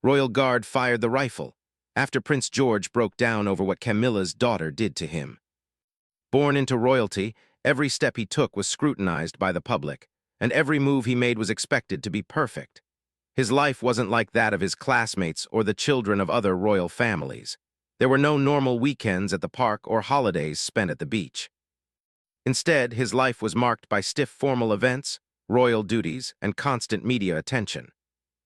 Royal Guard fired the rifle, after Prince George broke down over what Camilla's daughter did to him. Born into royalty, every step he took was scrutinized by the public, and every move he made was expected to be perfect. His life wasn't like that of his classmates or the children of other royal families. There were no normal weekends at the park or holidays spent at the beach. Instead, his life was marked by stiff formal events, royal duties, and constant media attention.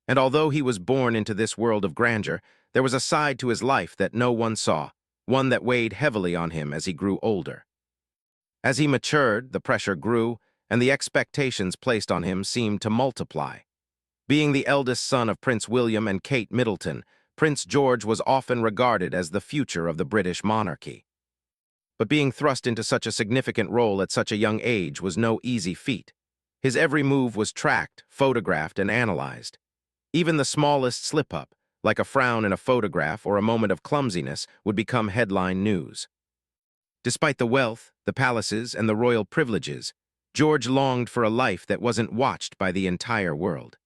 And although he was born into this world of grandeur, there was a side to his life that no one saw, one that weighed heavily on him as he grew older. As he matured, the pressure grew, and the expectations placed on him seemed to multiply. Being the eldest son of Prince William and Kate Middleton, Prince George was often regarded as the future of the British monarchy. But being thrust into such a significant role at such a young age was no easy feat. His every move was tracked, photographed, and analyzed. Even the smallest slip-up, like a frown in a photograph or a moment of clumsiness, would become headline news. Despite the wealth, the palaces, and the royal privileges, George longed for a life that wasn't watched by the entire world.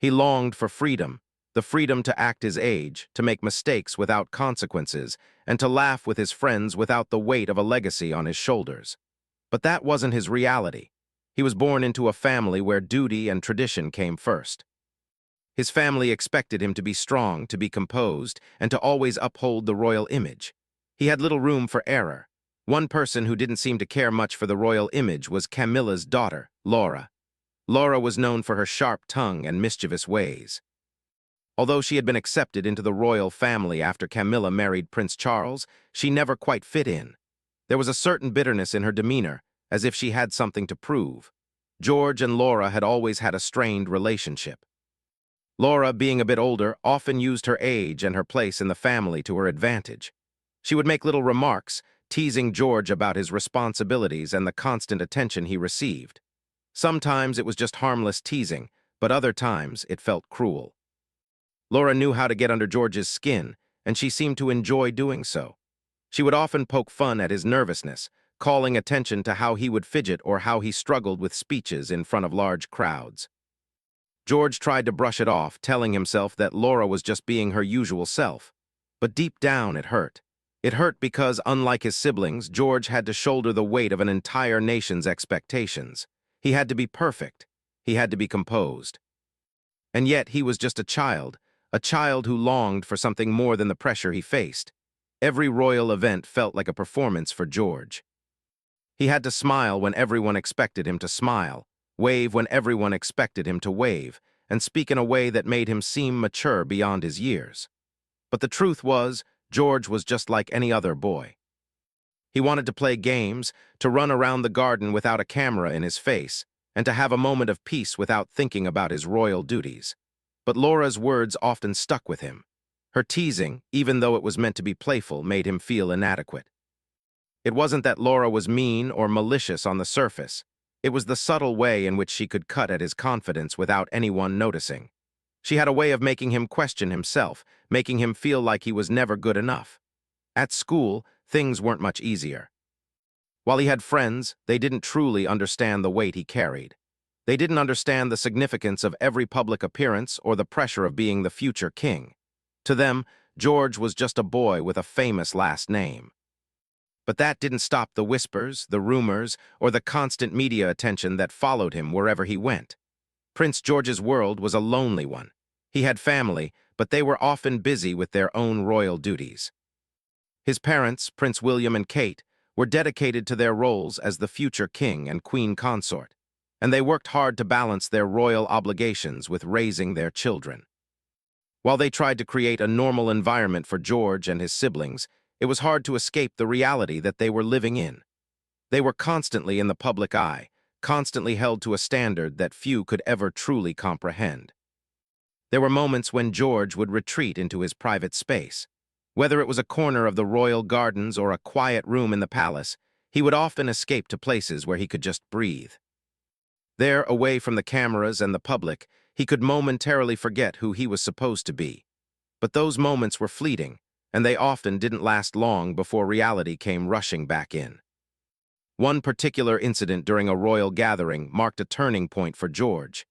He longed for freedom, the freedom to act his age, to make mistakes without consequences, and to laugh with his friends without the weight of a legacy on his shoulders. But that wasn't his reality. He was born into a family where duty and tradition came first. His family expected him to be strong, to be composed, and to always uphold the royal image. He had little room for error. One person who didn't seem to care much for the royal image was Camilla's daughter, Laura. Laura was known for her sharp tongue and mischievous ways. Although she had been accepted into the royal family after Camilla married Prince Charles, she never quite fit in. There was a certain bitterness in her demeanor, as if she had something to prove. George and Laura had always had a strained relationship. Laura, being a bit older, often used her age and her place in the family to her advantage. She would make little remarks, teasing George about his responsibilities and the constant attention he received. Sometimes it was just harmless teasing, but other times it felt cruel. Laura knew how to get under George's skin, and she seemed to enjoy doing so. She would often poke fun at his nervousness, calling attention to how he would fidget or how he struggled with speeches in front of large crowds. George tried to brush it off, telling himself that Laura was just being her usual self. But deep down it hurt. It hurt because, unlike his siblings, George had to shoulder the weight of an entire nation's expectations. He had to be perfect. He had to be composed. And yet he was just a child who longed for something more than the pressure he faced. Every royal event felt like a performance for George. He had to smile when everyone expected him to smile, wave when everyone expected him to wave, and speak in a way that made him seem mature beyond his years. But the truth was, George was just like any other boy. He wanted to play games, to run around the garden without a camera in his face, and to have a moment of peace without thinking about his royal duties. But Laura's words often stuck with him. Her teasing, even though it was meant to be playful, made him feel inadequate. It wasn't that Laura was mean or malicious on the surface. It was the subtle way in which she could cut at his confidence without anyone noticing. She had a way of making him question himself, making him feel like he was never good enough. At school, things weren't much easier. While he had friends, they didn't truly understand the weight he carried. They didn't understand the significance of every public appearance or the pressure of being the future king. To them, George was just a boy with a famous last name. But that didn't stop the whispers, the rumors, or the constant media attention that followed him wherever he went. Prince George's world was a lonely one. He had family, but they were often busy with their own royal duties. His parents, Prince William and Kate, were dedicated to their roles as the future king and queen consort, and they worked hard to balance their royal obligations with raising their children. While they tried to create a normal environment for George and his siblings, it was hard to escape the reality that they were living in. They were constantly in the public eye, constantly held to a standard that few could ever truly comprehend. There were moments when George would retreat into his private space. Whether it was a corner of the royal gardens or a quiet room in the palace, he would often escape to places where he could just breathe. There, away from the cameras and the public, he could momentarily forget who he was supposed to be. But those moments were fleeting, and they often didn't last long before reality came rushing back in. One particular incident during a royal gathering marked a turning point for George.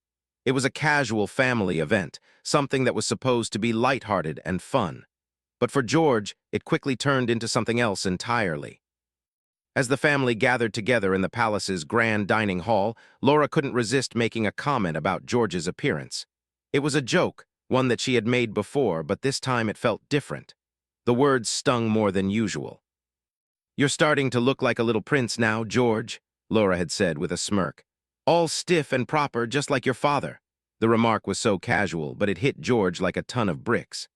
It was a casual family event, something that was supposed to be lighthearted and fun. But for George, it quickly turned into something else entirely. As the family gathered together in the palace's grand dining hall, Laura couldn't resist making a comment about George's appearance. It was a joke, one that she had made before, but this time it felt different. The words stung more than usual. "You're starting to look like a little prince now, George," Laura had said with a smirk. "All stiff and proper, just like your father." The remark was so casual, but it hit George like a ton of bricks.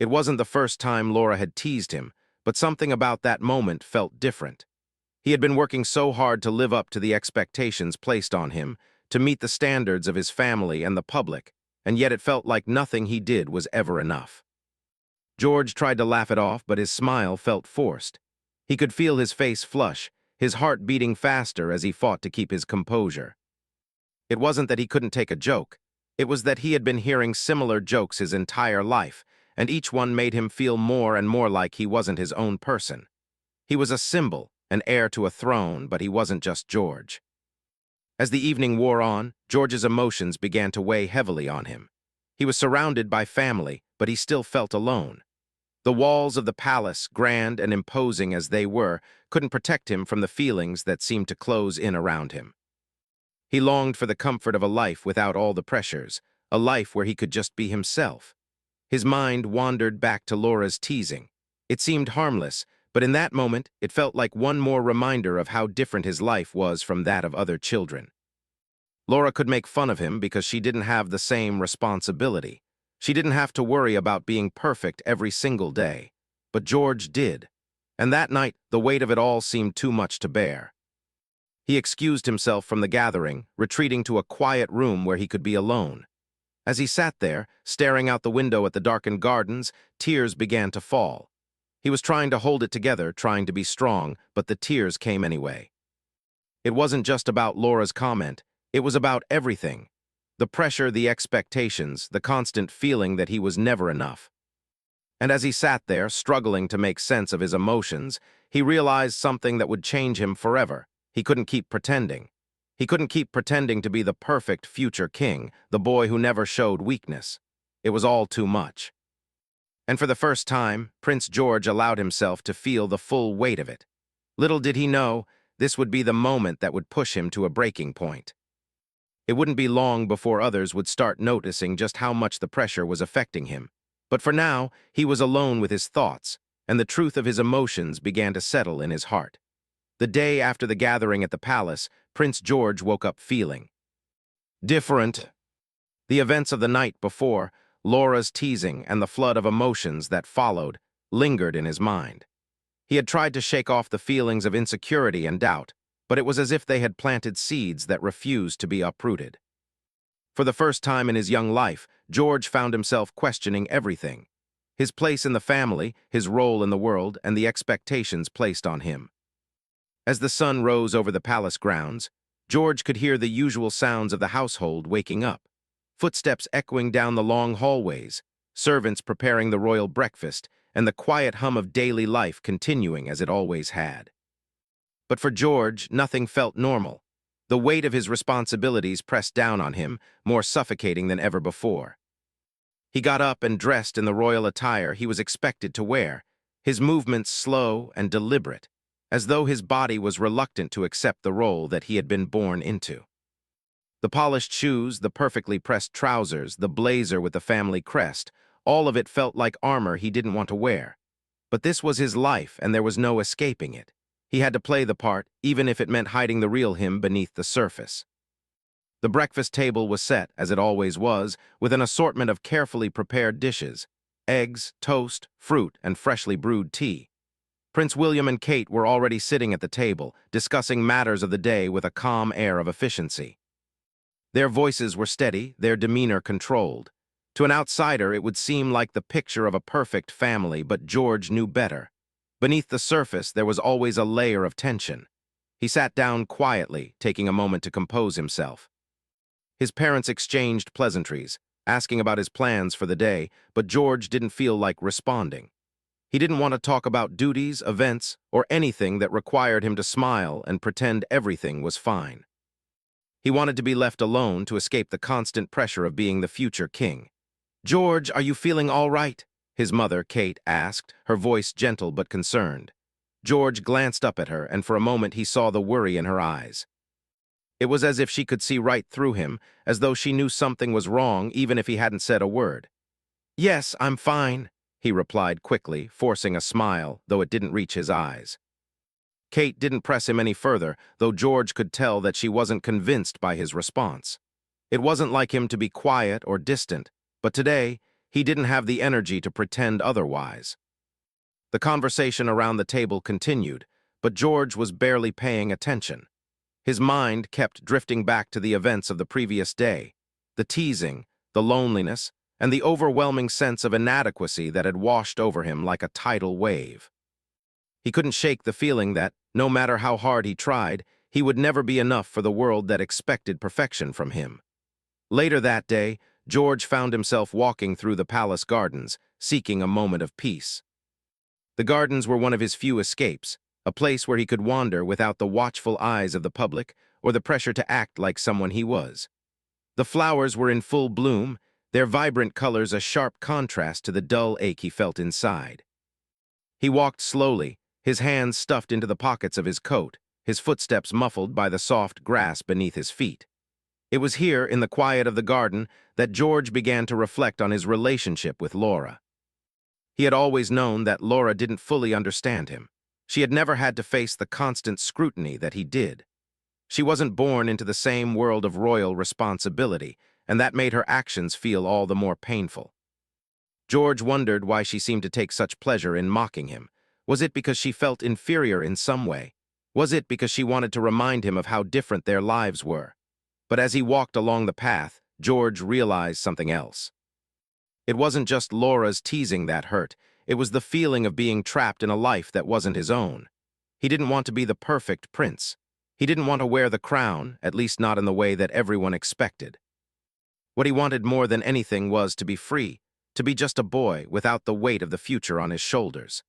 It wasn't the first time Laura had teased him, but something about that moment felt different. He had been working so hard to live up to the expectations placed on him, to meet the standards of his family and the public, and yet it felt like nothing he did was ever enough. George tried to laugh it off, but his smile felt forced. He could feel his face flush, his heart beating faster as he fought to keep his composure. It wasn't that he couldn't take a joke. It was that he had been hearing similar jokes his entire life, and each one made him feel more and more like he wasn't his own person. He was a symbol, an heir to a throne, but he wasn't just George. As the evening wore on, George's emotions began to weigh heavily on him. He was surrounded by family, but he still felt alone. The walls of the palace, grand and imposing as they were, couldn't protect him from the feelings that seemed to close in around him. He longed for the comfort of a life without all the pressures, a life where he could just be himself. His mind wandered back to Laura's teasing. It seemed harmless, but in that moment, it felt like one more reminder of how different his life was from that of other children. Laura could make fun of him because she didn't have the same responsibility. She didn't have to worry about being perfect every single day. But George did. And that night, the weight of it all seemed too much to bear. He excused himself from the gathering, retreating to a quiet room where he could be alone. As he sat there, staring out the window at the darkened gardens, tears began to fall. He was trying to hold it together, trying to be strong, but the tears came anyway. It wasn't just about Laura's comment, it was about everything. The pressure, the expectations, the constant feeling that he was never enough. And as he sat there, struggling to make sense of his emotions, he realized something that would change him forever. He couldn't keep pretending. He couldn't keep pretending to be the perfect future king, the boy who never showed weakness. It was all too much. And for the first time, Prince George allowed himself to feel the full weight of it. Little did he know, this would be the moment that would push him to a breaking point. It wouldn't be long before others would start noticing just how much the pressure was affecting him. But for now, he was alone with his thoughts, and the truth of his emotions began to settle in his heart. The day after the gathering at the palace, Prince George woke up feeling different. The events of the night before, Laura's teasing, and the flood of emotions that followed, lingered in his mind. He had tried to shake off the feelings of insecurity and doubt, but it was as if they had planted seeds that refused to be uprooted. For the first time in his young life, George found himself questioning everything: his place in the family, his role in the world, and the expectations placed on him. As the sun rose over the palace grounds, George could hear the usual sounds of the household waking up: footsteps echoing down the long hallways, servants preparing the royal breakfast, and the quiet hum of daily life continuing as it always had. But for George, nothing felt normal. The weight of his responsibilities pressed down on him, more suffocating than ever before. He got up and dressed in the royal attire he was expected to wear, his movements slow and deliberate, as though his body was reluctant to accept the role that he had been born into. The polished shoes, the perfectly pressed trousers, the blazer with the family crest, all of it felt like armor he didn't want to wear. But this was his life, and there was no escaping it. He had to play the part, even if it meant hiding the real him beneath the surface. The breakfast table was set, as it always was, with an assortment of carefully prepared dishes: eggs, toast, fruit, and freshly brewed tea. Prince William and Kate were already sitting at the table, discussing matters of the day with a calm air of efficiency. Their voices were steady, their demeanor controlled. To an outsider, it would seem like the picture of a perfect family, but George knew better. Beneath the surface, there was always a layer of tension. He sat down quietly, taking a moment to compose himself. His parents exchanged pleasantries, asking about his plans for the day, but George didn't feel like responding. He didn't want to talk about duties, events, or anything that required him to smile and pretend everything was fine. He wanted to be left alone to escape the constant pressure of being the future king. "George, are you feeling all right?" his mother, Kate, asked, her voice gentle but concerned. George glanced up at her, and for a moment he saw the worry in her eyes. It was as if she could see right through him, as though she knew something was wrong even if he hadn't said a word. "Yes, I'm fine," he replied quickly, forcing a smile, though it didn't reach his eyes. Kate didn't press him any further, though George could tell that she wasn't convinced by his response. It wasn't like him to be quiet or distant, but today, he didn't have the energy to pretend otherwise. The conversation around the table continued, but George was barely paying attention. His mind kept drifting back to the events of the previous day, the teasing, the loneliness, and the overwhelming sense of inadequacy that had washed over him like a tidal wave. He couldn't shake the feeling that, no matter how hard he tried, he would never be enough for the world that expected perfection from him. Later that day, George found himself walking through the palace gardens, seeking a moment of peace. The gardens were one of his few escapes, a place where he could wander without the watchful eyes of the public or the pressure to act like someone he was. The flowers were in full bloom, their vibrant colors a sharp contrast to the dull ache he felt inside. He walked slowly, his hands stuffed into the pockets of his coat, his footsteps muffled by the soft grass beneath his feet. It was here, in the quiet of the garden, that George began to reflect on his relationship with Laura. He had always known that Laura didn't fully understand him. She had never had to face the constant scrutiny that he did. She wasn't born into the same world of royal responsibility, and that made her actions feel all the more painful. George wondered why she seemed to take such pleasure in mocking him. Was it because she felt inferior in some way? Was it because she wanted to remind him of how different their lives were? But as he walked along the path, George realized something else. It wasn't just Laura's teasing that hurt. It was the feeling of being trapped in a life that wasn't his own. He didn't want to be the perfect prince. He didn't want to wear the crown, at least not in the way that everyone expected. What he wanted more than anything was to be free, to be just a boy without the weight of the future on his shoulders.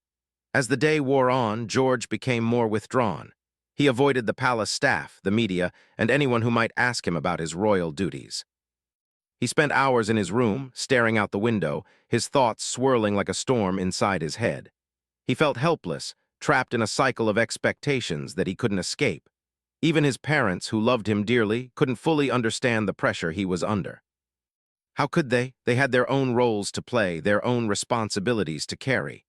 As the day wore on, George became more withdrawn. He avoided the palace staff, the media, and anyone who might ask him about his royal duties. He spent hours in his room, staring out the window, his thoughts swirling like a storm inside his head. He felt helpless, trapped in a cycle of expectations that he couldn't escape. Even his parents, who loved him dearly, couldn't fully understand the pressure he was under. How could they? They had their own roles to play, their own responsibilities to carry.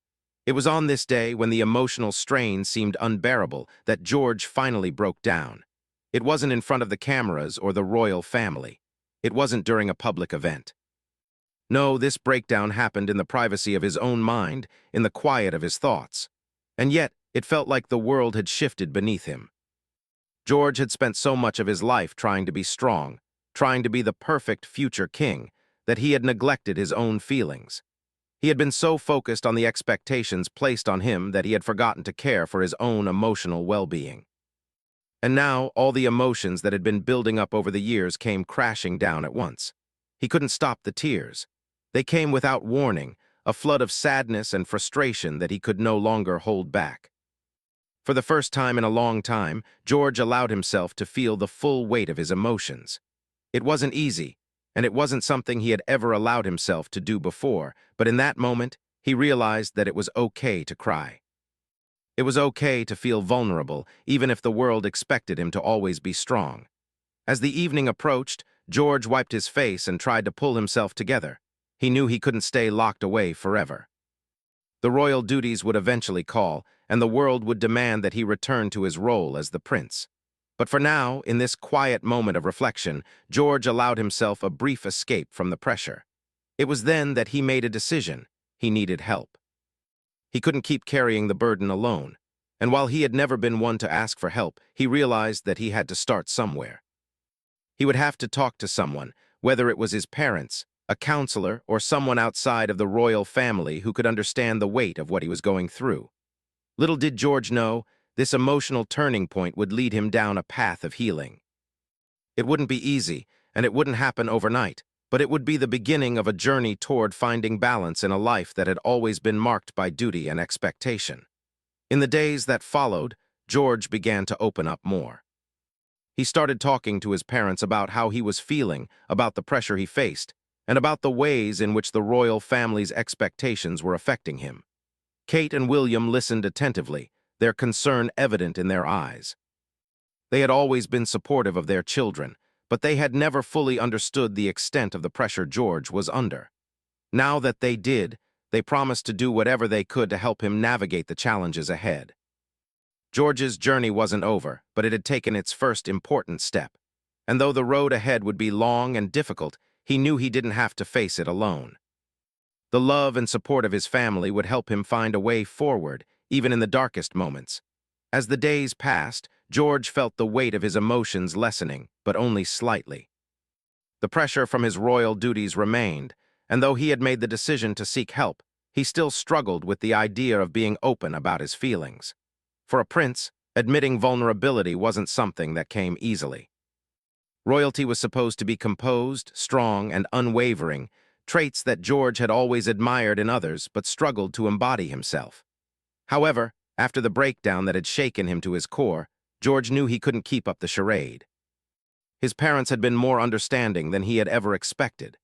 It was on this day, when the emotional strain seemed unbearable, that George finally broke down. It wasn't in front of the cameras or the royal family. It wasn't during a public event. No, this breakdown happened in the privacy of his own mind, in the quiet of his thoughts. And yet, it felt like the world had shifted beneath him. George had spent so much of his life trying to be strong, trying to be the perfect future king, that he had neglected his own feelings. He had been so focused on the expectations placed on him that he had forgotten to care for his own emotional well-being. And now, all the emotions that had been building up over the years came crashing down at once. He couldn't stop the tears. They came without warning, a flood of sadness and frustration that he could no longer hold back. For the first time in a long time, George allowed himself to feel the full weight of his emotions. It wasn't easy, and it wasn't something he had ever allowed himself to do before, but in that moment, he realized that it was okay to cry. It was okay to feel vulnerable, even if the world expected him to always be strong. As the evening approached, George wiped his face and tried to pull himself together. He knew he couldn't stay locked away forever. The royal duties would eventually call, and the world would demand that he return to his role as the prince. But for now, in this quiet moment of reflection, George allowed himself a brief escape from the pressure. It was then that he made a decision. He needed help. He couldn't keep carrying the burden alone, and while he had never been one to ask for help, he realized that he had to start somewhere. He would have to talk to someone, whether it was his parents, a counselor, or someone outside of the royal family who could understand the weight of what he was going through. Little did George know, this emotional turning point would lead him down a path of healing. It wouldn't be easy, and it wouldn't happen overnight, but it would be the beginning of a journey toward finding balance in a life that had always been marked by duty and expectation. In the days that followed, George began to open up more. He started talking to his parents about how he was feeling, about the pressure he faced, and about the ways in which the royal family's expectations were affecting him. Kate and William listened attentively, their concern evident in their eyes. They had always been supportive of their children, but they had never fully understood the extent of the pressure George was under. Now that they did, they promised to do whatever they could to help him navigate the challenges ahead. George's journey wasn't over, but it had taken its first important step. And though the road ahead would be long and difficult, he knew he didn't have to face it alone. The love and support of his family would help him find a way forward, even in the darkest moments. As the days passed, George felt the weight of his emotions lessening, but only slightly. The pressure from his royal duties remained, and though he had made the decision to seek help, he still struggled with the idea of being open about his feelings. For a prince, admitting vulnerability wasn't something that came easily. Royalty was supposed to be composed, strong, and unwavering, traits that George had always admired in others but struggled to embody himself. However, after the breakdown that had shaken him to his core, George knew he couldn't keep up the charade. His parents had been more understanding than he had ever expected.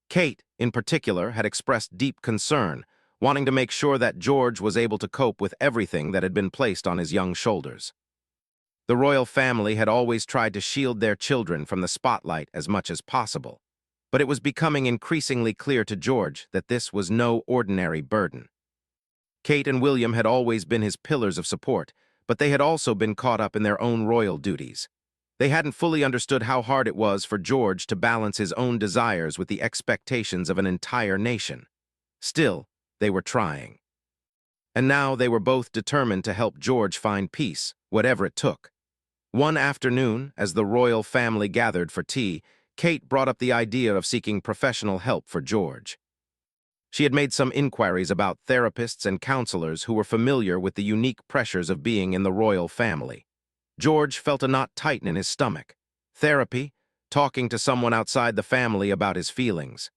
Kate, in particular, had expressed deep concern, wanting to make sure that George was able to cope with everything that had been placed on his young shoulders. The royal family had always tried to shield their children from the spotlight as much as possible, but it was becoming increasingly clear to George that this was no ordinary burden. Kate and William had always been his pillars of support, but they had also been caught up in their own royal duties. They hadn't fully understood how hard it was for George to balance his own desires with the expectations of an entire nation. Still, they were trying. And now they were both determined to help George find peace, whatever it took. One afternoon, as the royal family gathered for tea, Kate brought up the idea of seeking professional help for George. She had made some inquiries about therapists and counselors who were familiar with the unique pressures of being in the royal family. George felt a knot tighten in his stomach. Therapy, talking to someone outside the family about his feelings.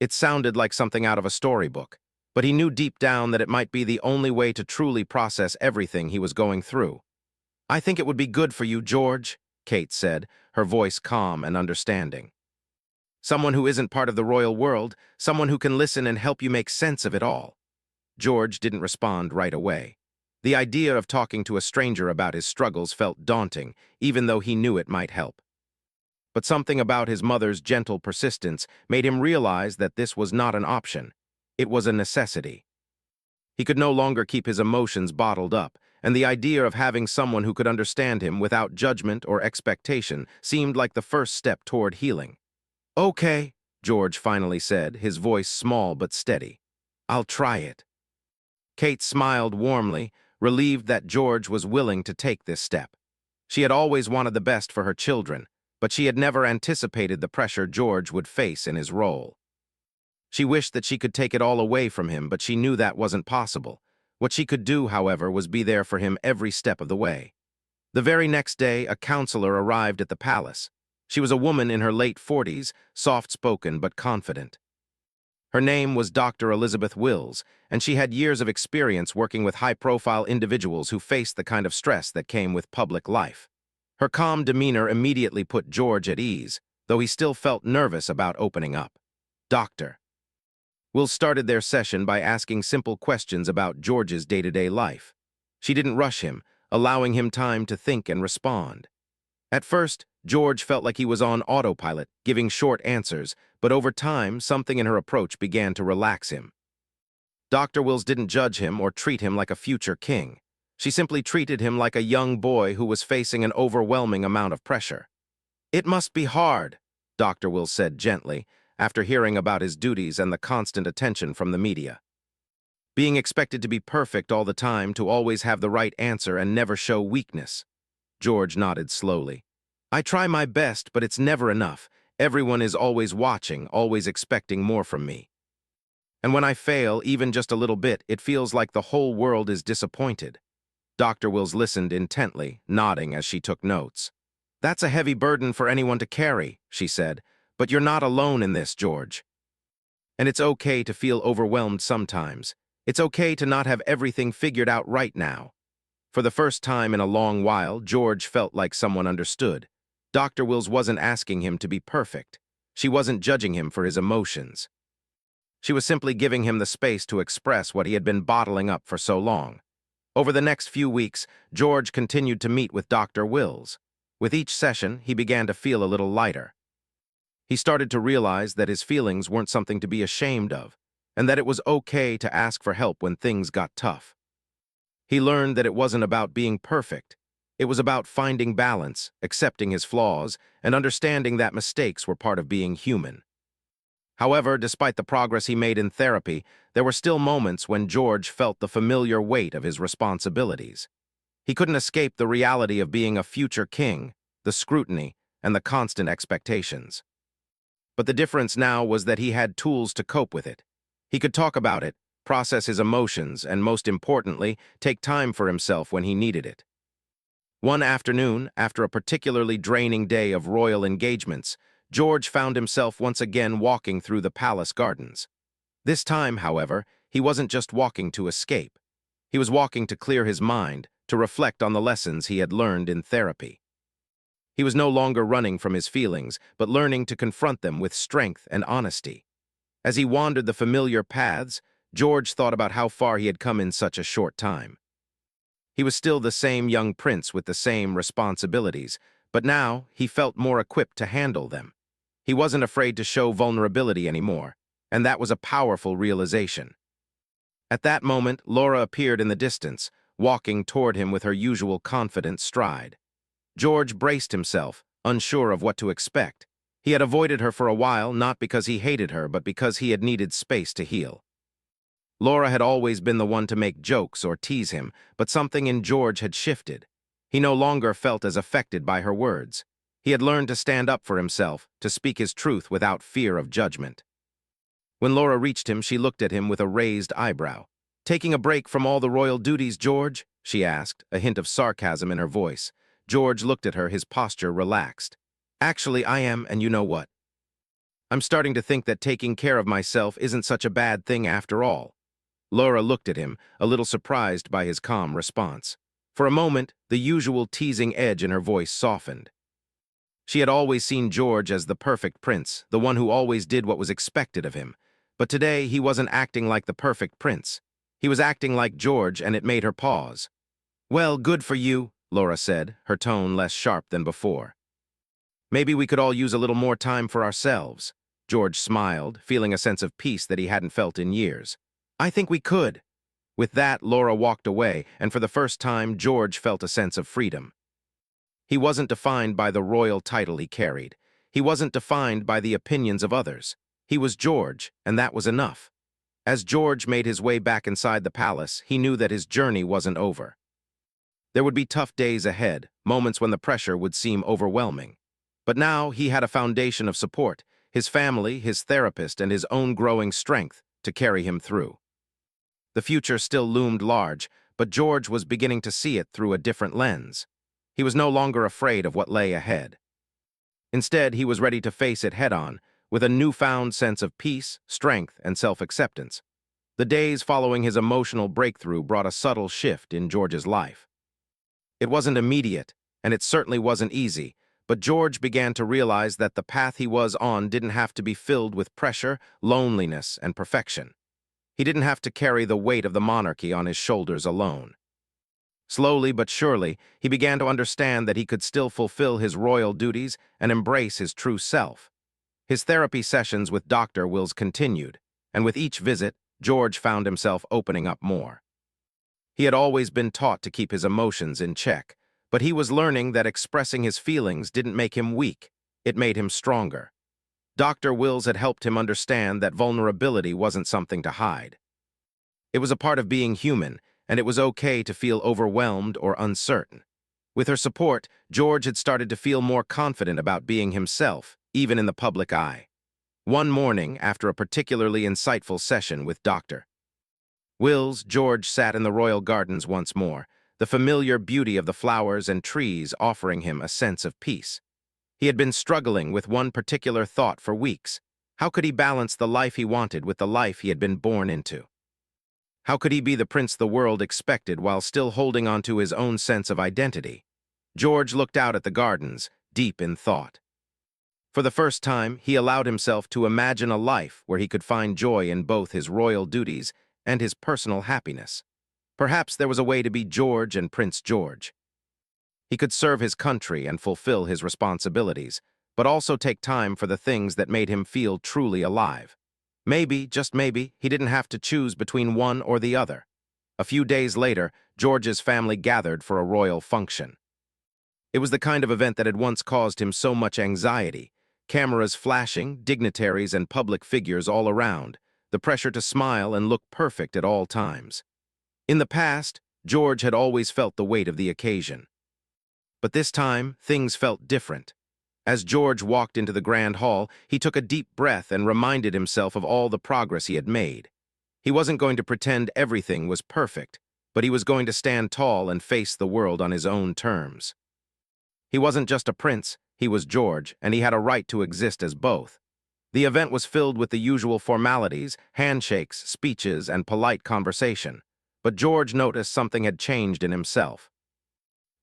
It sounded like something out of a storybook, but he knew deep down that it might be the only way to truly process everything he was going through. "I think it would be good for you, George," Kate said, her voice calm and understanding. "Someone who isn't part of the royal world, someone who can listen and help you make sense of it all." George didn't respond right away. The idea of talking to a stranger about his struggles felt daunting, even though he knew it might help. But something about his mother's gentle persistence made him realize that this was not an option. It was a necessity. He could no longer keep his emotions bottled up, and the idea of having someone who could understand him without judgment or expectation seemed like the first step toward healing. "Okay," George finally said, his voice small but steady. "I'll try it." Kate smiled warmly, relieved that George was willing to take this step. She had always wanted the best for her children, but she had never anticipated the pressure George would face in his role. She wished that she could take it all away from him, but she knew that wasn't possible. What she could do, however, was be there for him every step of the way. The very next day, a counselor arrived at the palace. She was a woman in her late 40s, soft-spoken but confident. Her name was Dr. Elizabeth Wills, and she had years of experience working with high-profile individuals who faced the kind of stress that came with public life. Her calm demeanor immediately put George at ease, though he still felt nervous about opening up. Dr. Wills started their session by asking simple questions about George's day-to-day life. She didn't rush him, allowing him time to think and respond. At first, George felt like he was on autopilot, giving short answers, but over time, something in her approach began to relax him. Dr. Wills didn't judge him or treat him like a future king. She simply treated him like a young boy who was facing an overwhelming amount of pressure. "It must be hard," Dr. Wills said gently, after hearing about his duties and the constant attention from the media. "Being expected to be perfect all the time, to always have the right answer and never show weakness." George nodded slowly. "I try my best, but it's never enough. Everyone is always watching, always expecting more from me. And when I fail, even just a little bit, it feels like the whole world is disappointed." Dr. Wills listened intently, nodding as she took notes. "That's a heavy burden for anyone to carry," she said, "but you're not alone in this, George. And it's okay to feel overwhelmed sometimes. It's okay to not have everything figured out right now. For the first time in a long while, George felt like someone understood. Dr. Wills wasn't asking him to be perfect. She wasn't judging him for his emotions. She was simply giving him the space to express what he had been bottling up for so long. Over the next few weeks, George continued to meet with Dr. Wills. With each session, he began to feel a little lighter. He started to realize that his feelings weren't something to be ashamed of, and that it was okay to ask for help when things got tough. He learned that it wasn't about being perfect. It was about finding balance, accepting his flaws, and understanding that mistakes were part of being human. However, despite the progress he made in therapy, there were still moments when George felt the familiar weight of his responsibilities. He couldn't escape the reality of being a future king, the scrutiny, and the constant expectations. But the difference now was that he had tools to cope with it. He could talk about it, process his emotions, and most importantly, take time for himself when he needed it. One afternoon, after a particularly draining day of royal engagements, George found himself once again walking through the palace gardens. This time, however, he wasn't just walking to escape. He was walking to clear his mind, to reflect on the lessons he had learned in therapy. He was no longer running from his feelings, but learning to confront them with strength and honesty. As he wandered the familiar paths, George thought about how far he had come in such a short time. He was still the same young prince with the same responsibilities, but now he felt more equipped to handle them. He wasn't afraid to show vulnerability anymore, and that was a powerful realization. At that moment, Laura appeared in the distance, walking toward him with her usual confident stride. George braced himself, unsure of what to expect. He had avoided her for a while, not because he hated her, but because he had needed space to heal. Laura had always been the one to make jokes or tease him, but something in George had shifted. He no longer felt as affected by her words. He had learned to stand up for himself, to speak his truth without fear of judgment. When Laura reached him, she looked at him with a raised eyebrow. "Taking a break from all the royal duties, George?" she asked, a hint of sarcasm in her voice. George looked at her, his posture relaxed. "Actually, I am, and you know what? I'm starting to think that taking care of myself isn't such a bad thing after all." Laura looked at him, a little surprised by his calm response. For a moment, the usual teasing edge in her voice softened. She had always seen George as the perfect prince, the one who always did what was expected of him. But today, he wasn't acting like the perfect prince. He was acting like George, and it made her pause. "Well, good for you," Laura said, her tone less sharp than before. "Maybe we could all use a little more time for ourselves." George smiled, feeling a sense of peace that he hadn't felt in years. "I think we could." With that, Laura walked away, and for the first time, George felt a sense of freedom. He wasn't defined by the royal title he carried. He wasn't defined by the opinions of others. He was George, and that was enough. As George made his way back inside the palace, he knew that his journey wasn't over. There would be tough days ahead, moments when the pressure would seem overwhelming. But now he had a foundation of support, his family, his therapist, and his own growing strength to carry him through. The future still loomed large, but George was beginning to see it through a different lens. He was no longer afraid of what lay ahead. Instead, he was ready to face it head-on, with a newfound sense of peace, strength, and self-acceptance. The days following his emotional breakthrough brought a subtle shift in George's life. It wasn't immediate, and it certainly wasn't easy, but George began to realize that the path he was on didn't have to be filled with pressure, loneliness, and perfection. He didn't have to carry the weight of the monarchy on his shoulders alone. Slowly but surely, he began to understand that he could still fulfill his royal duties and embrace his true self. His therapy sessions with Dr. Wills continued, and with each visit, George found himself opening up more. He had always been taught to keep his emotions in check, but he was learning that expressing his feelings didn't make him weak, it made him stronger. Dr. Wills had helped him understand that vulnerability wasn't something to hide. It was a part of being human, and it was okay to feel overwhelmed or uncertain. With her support, George had started to feel more confident about being himself, even in the public eye. One morning, after a particularly insightful session with Dr. Wills, George sat in the royal gardens once more, the familiar beauty of the flowers and trees offering him a sense of peace. He had been struggling with one particular thought for weeks. How could he balance the life he wanted with the life he had been born into? How could he be the prince the world expected while still holding on to his own sense of identity? George looked out at the gardens, deep in thought. For the first time, he allowed himself to imagine a life where he could find joy in both his royal duties and his personal happiness. Perhaps there was a way to be George and Prince George. He could serve his country and fulfill his responsibilities, but also take time for the things that made him feel truly alive. Maybe, just maybe, he didn't have to choose between one or the other. A few days later, George's family gathered for a royal function. It was the kind of event that had once caused him so much anxiety. Cameras flashing, dignitaries and public figures all around, the pressure to smile and look perfect at all times. In the past, George had always felt the weight of the occasion. But this time, things felt different. As George walked into the grand hall, he took a deep breath and reminded himself of all the progress he had made. He wasn't going to pretend everything was perfect, but he was going to stand tall and face the world on his own terms. He wasn't just a prince, he was George, and he had a right to exist as both. The event was filled with the usual formalities, handshakes, speeches, and polite conversation. But George noticed something had changed in himself.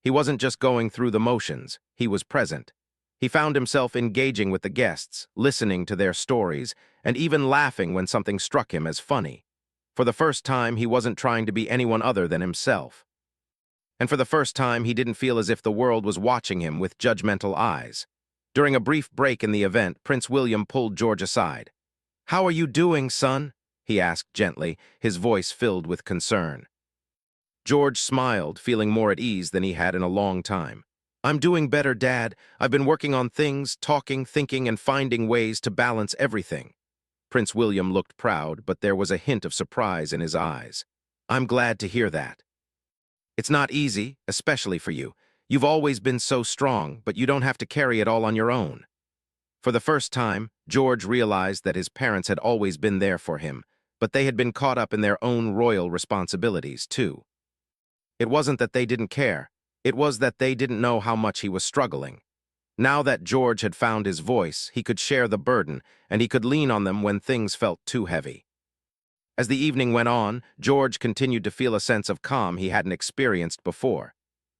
He wasn't just going through the motions, he was present. He found himself engaging with the guests, listening to their stories, and even laughing when something struck him as funny. For the first time, he wasn't trying to be anyone other than himself. And for the first time, he didn't feel as if the world was watching him with judgmental eyes. During a brief break in the event, Prince William pulled George aside. "How are you doing, son?" he asked gently, his voice filled with concern. George smiled, feeling more at ease than he had in a long time. "I'm doing better, Dad. I've been working on things, talking, thinking, and finding ways to balance everything." Prince William looked proud, but there was a hint of surprise in his eyes. "I'm glad to hear that. It's not easy, especially for you. You've always been so strong, but you don't have to carry it all on your own." For the first time, George realized that his parents had always been there for him, but they had been caught up in their own royal responsibilities, too. It wasn't that they didn't care. It was that they didn't know how much he was struggling. Now that George had found his voice, he could share the burden, and he could lean on them when things felt too heavy. As the evening went on, George continued to feel a sense of calm he hadn't experienced before.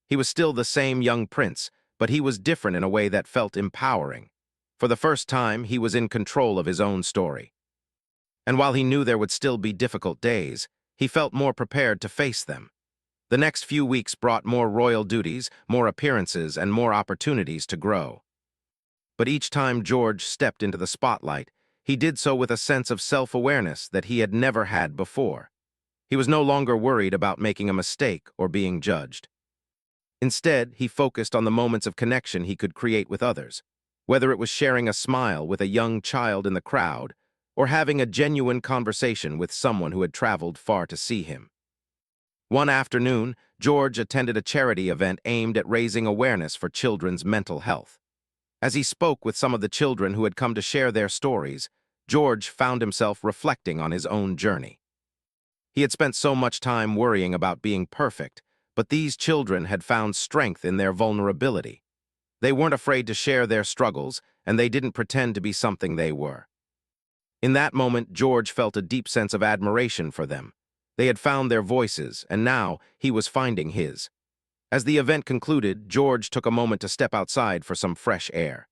He was still the same young prince, but he was different in a way that felt empowering. For the first time, he was in control of his own story. And while he knew there would still be difficult days, he felt more prepared to face them. The next few weeks brought more royal duties, more appearances, and more opportunities to grow. But each time George stepped into the spotlight, he did so with a sense of self-awareness that he had never had before. He was no longer worried about making a mistake or being judged. Instead, he focused on the moments of connection he could create with others, whether it was sharing a smile with a young child in the crowd or having a genuine conversation with someone who had traveled far to see him. One afternoon, George attended a charity event aimed at raising awareness for children's mental health. As he spoke with some of the children who had come to share their stories, George found himself reflecting on his own journey. He had spent so much time worrying about being perfect, but these children had found strength in their vulnerability. They weren't afraid to share their struggles, and they didn't pretend to be something they were. In that moment, George felt a deep sense of admiration for them. They had found their voices, and now he was finding his. As the event concluded, George took a moment to step outside for some fresh air.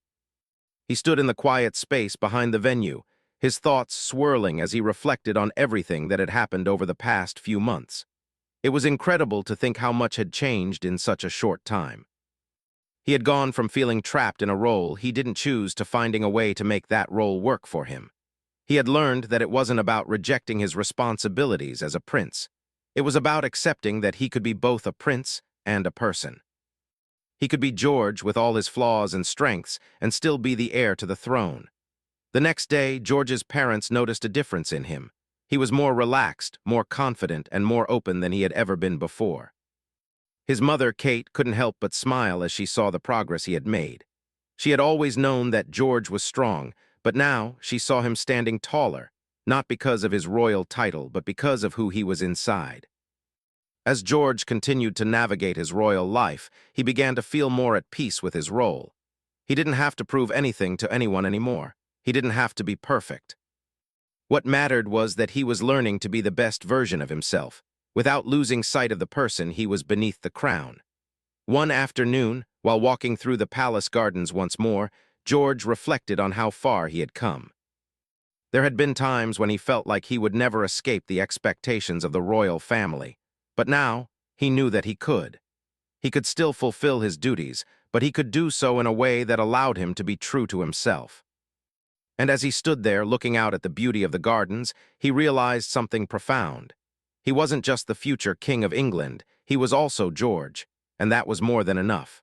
He stood in the quiet space behind the venue, his thoughts swirling as he reflected on everything that had happened over the past few months. It was incredible to think how much had changed in such a short time. He had gone from feeling trapped in a role he didn't choose to finding a way to make that role work for him. He had learned that it wasn't about rejecting his responsibilities as a prince. It was about accepting that he could be both a prince and a person. He could be George with all his flaws and strengths and still be the heir to the throne. The next day, George's parents noticed a difference in him. He was more relaxed, more confident, and more open than he had ever been before. His mother, Kate, couldn't help but smile as she saw the progress he had made. She had always known that George was strong, but now she saw him standing taller, not because of his royal title, but because of who he was inside. As George continued to navigate his royal life, he began to feel more at peace with his role. He didn't have to prove anything to anyone anymore. He didn't have to be perfect. What mattered was that he was learning to be the best version of himself, without losing sight of the person he was beneath the crown. One afternoon, while walking through the palace gardens once more, George reflected on how far he had come. There had been times when he felt like he would never escape the expectations of the royal family, but now he knew that he could. He could still fulfill his duties, but he could do so in a way that allowed him to be true to himself. And as he stood there looking out at the beauty of the gardens, he realized something profound. He wasn't just the future King of England, he was also George, and that was more than enough.